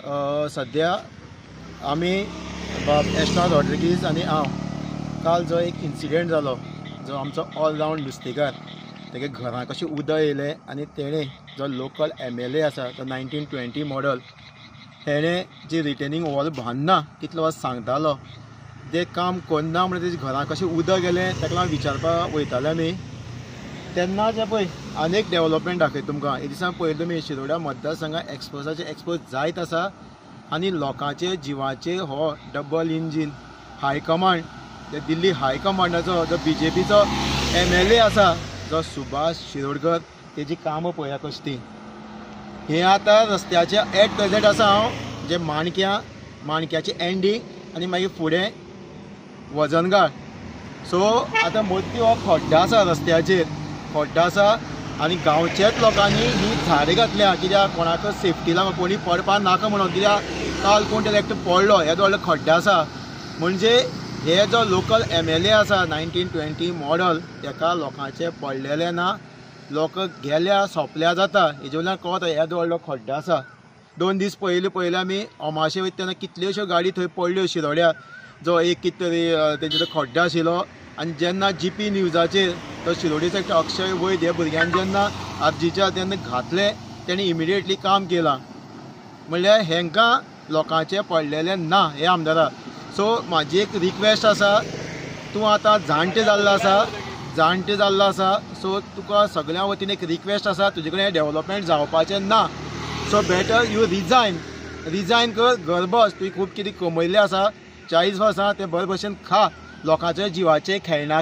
सद्या आमी एश्नाद रॉड्रिगीज आनी हांव काल जो एक इन्सिडेंट जालो, जो आमचो ऑलराउंड नुस्तेकार तेगे घरां कशें उदक येयलें आनी तेणें जो लोकल MLA आसा तो 1920 मॉडल, तेणें जी रिटेनिंग वॉल बांदना कितलो वच सांगतालो तें काम करना म्हणून तेजे घरां कशें उदक गेलें ताका लागून विचारपाक वयताले आमी। तेन्ना जें पळय आनीक डेव्हलपमेंट दाखयता तुमकां। हे दिसा पळयलें तुमी शिरोड्या मतदारसंघात एक्सपोज जायत आसा आनी लोकांचे जिवाचे हो डबल इंजीन हायकमांड, दिल्ली हायकमांडाचो जो BJPचो MLA आसा जो सुभाष शिरोडकर, तेजी कामां पळया कशी ती। हे आतां रस्त्याचे एट प्रेजेंट आसा हांव जे माणक्याचे एंडींग आनी मागीर फुडें वजनगाळ। सो आतां मदीं हो खड्डो आसा, रस्त्याचेर खड्डो आसा आनी गांवच्याच लोकांनी ही झाडां घातल्या कित्याक कोणाक सेफ्टी लागून कोणी पडपा नाका म्हणून, कित्याक काल कोण तरी एकटो पडलो, येदो व्हडलो खड्डो आसा। म्हणजे हे जो लोकल MLA आसा 1920 मॉडल, तेका लोकांचे पडलेले ना, लोक गेल्या सोंपल्या जाता हेजे वयल्यान कळता येदो व्हडलो खड्डो आसा। 2 दीस पयलीं आमी अमाशे वयता तेन्ना कितल्योश्यो गाडी थंय पडल्यो शिरोड्या, जो एक कितें तरी तेंचो खड्डो आशिल्लो। आनी जेन्ना GP न्यूजाचेर तो शिरोडेचो एकटो अक्षय वैद ह्या भुरग्यान जेन्ना आरजीच्या तेन्ना घातलें, तेणी इमिडिएटली काम केलां। म्हणल्यार हेंकां लोकांचे पडलेले ना हे आमदाराक। सो म्हाजी एक रिक्वेस्ट आसा, तूं आतां जाणटे जाल्लो आसा, सो तुका सगळ्या वतीन एक रिक्वेस्ट आसा, तुजे कडेन डेव्हलपमेंट जावपाचें ना। सो बेटर यू रिजायन कर, घर बस। तुवें खूब कितें कमयल्लें आसा, 40 वर्सां ते बरे भशेन खा, लोकांच्या जिवाचे खेळना।